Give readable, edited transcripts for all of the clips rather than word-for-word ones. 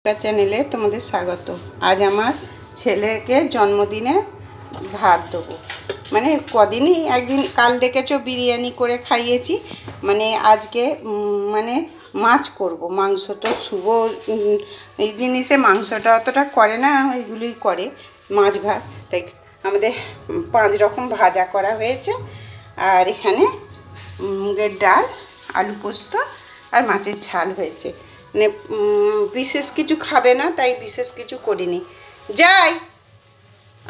চ্যানেলে তোমাদের স্বাগত। আজ আমার ছেলেকে জন্মদিনে ভাত দেবো। মানে কদিনই একদিন কাল দেখেছো বিরিয়ানি করে খাইয়েছি, মানে আজকে মানে মাছ করব। মাংস তো শুভ এই জিনিসে মাংসটা অতটা করে না, এগুলোই করে মাছ ভাত। তাই আমাদের 5 রকম ভাজা করা হয়েছে, আর এখানে মুগের ডাল, আলু পোস্ত আর মাছের ঝাল হয়েছে। মানে বিশেষ কিছু খাবে না, তাই বিশেষ কিছু করিনি। যাই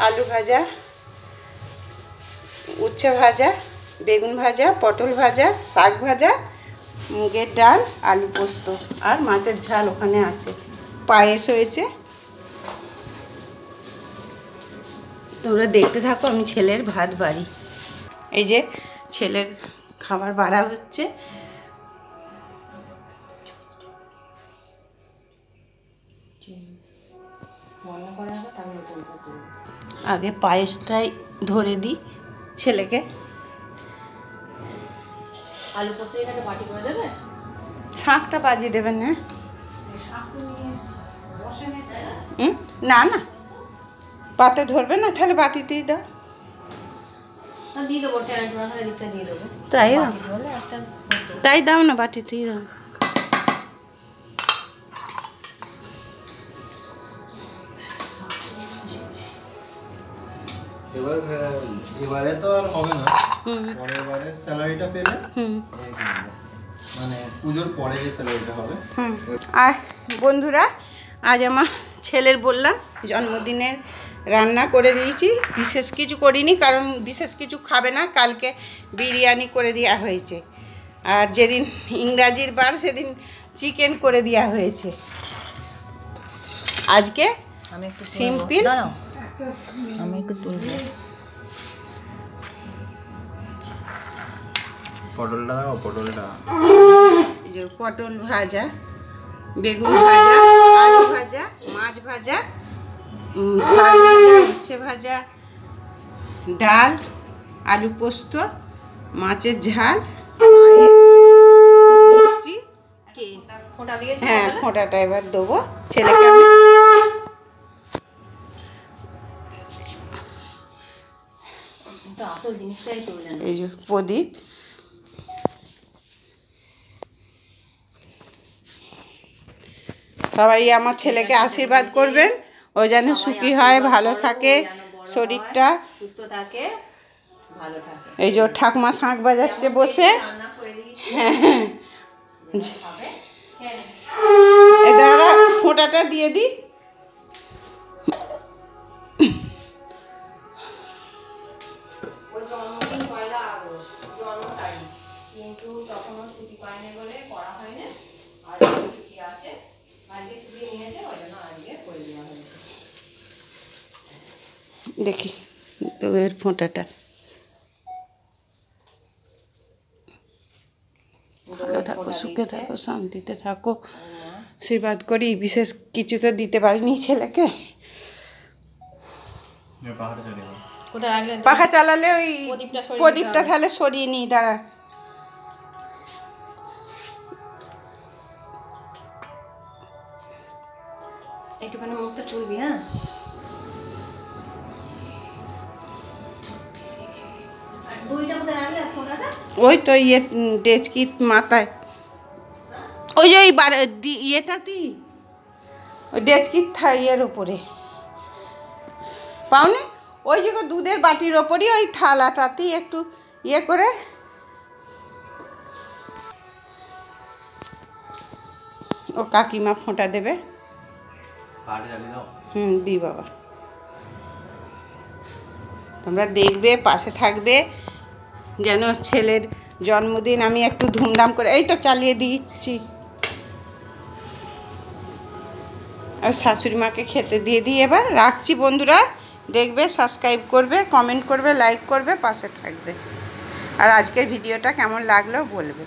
আলু ভাজা, উচ্ছে ভাজা, বেগুন ভাজা, পটল ভাজা, শাক ভাজা, মুগের ডাল, আলু পোস্ত আর মাছের ঝাল ওখানে আছে। পায়েস হয়েছে। তোমরা দেখতে থাকো, আমি ছেলের ভাত বাড়ি। এই যে ছেলের খাবার বাড়া হচ্ছে। আগে পায়েসটাই ধরে দিই ছেলেকে। আলু পোস্ত এখানে বাটি করে দেবে, শাঁখটা বাজিয়ে দেবেন না? না না, পাতে ধরবে না, তাহলে বাটিতেই দাও। দিয়ে দেবো, দিকটা দিয়ে দেবো। তাই তাই দাও না, বাটিতেই দাও। এবারে তো আর হবে না, পরের বারের স্যালারিটা পেলে, মানে পুজোর পরে যে স্যালারিটা হবে। আর বন্ধুরা, আজ আমার ছেলের বললাম জন্মদিনের রান্না করে দিয়েছি। বিশেষ কিছু করিনি, কারণ বিশেষ কিছু খাবে না। কালকে বিরিয়ানি করে দেওয়া হয়েছে, আর যেদিন ইংরাজির বার সেদিন চিকেন করে দেওয়া হয়েছে। আজকে আমি একটু সিম্পল। আমি একটু তুলবো। পটলটা দাও, পটলটা। এই যে পটল ভাজা, বেগুন ভাজা, আলু ভাজা, মাছ ভাজা, শাক ভাজা, উচ্ছে ভাজা, ডাল, আলু পোস্ত, মাছের ঝাল, মিষ্টি, কেক। হ্যাঁ, ফোঁটাটা এবার দেবো ছেলেকে আমি। আসল জিনিসটাই তুললেন। এই যে প্রদীপ। সবাই আমার ছেলেকে আশীর্বাদ করবেন, ও যেন সুখী হয়, ভালো থাকে, শরীরটা সুস্থ থাকে, ভালো থাকে। এই যে ঠাকুমা শাঁখ বাজাচ্ছে বসে। হ্যাঁ, এটা ফোঁটাটা দিয়ে দিই। দেখি তো এর ফোঁটাটা। ভালো থাকো, সুখে থাকো, শান্তিতে থাকো, আশীর্বাদ করি। বিশেষ কিছু তো দিতে পারিনি ছেলেকে। পাখা চালালে ওই প্রদীপটা তাহলে সরিয়ে নিই, দাঁড়া। একটুখানি মুখটা তুলবি। হ্যাঁ, ওই তো ইয়ে ডেচকির মাথায়, ওই যে ওই ইয়েটা তুই ওই ডেচকির ইয়ের ওপরে পাওনি, ওই যে দুধের বাটির ওপরই ওই থালাটাতেই একটু ইয়ে করে। ওর কাকিমা ফোঁটা দেবে। দি বাবা, তোমরা দেখবে, পাশে থাকবে, যেন ছেলের জন্মদিন আমি একটু ধুমধাম করে। এই তো চালিয়ে দিচ্ছি। আর শাশুড়ি মাকে খেতে দিয়ে দিই। এবার রাখছি বন্ধুরা, দেখবে, সাবস্ক্রাইব করবে, কমেন্ট করবে, লাইক করবে, পাশে থাকবে। আর আজকের ভিডিওটা কেমন লাগলো বলবে।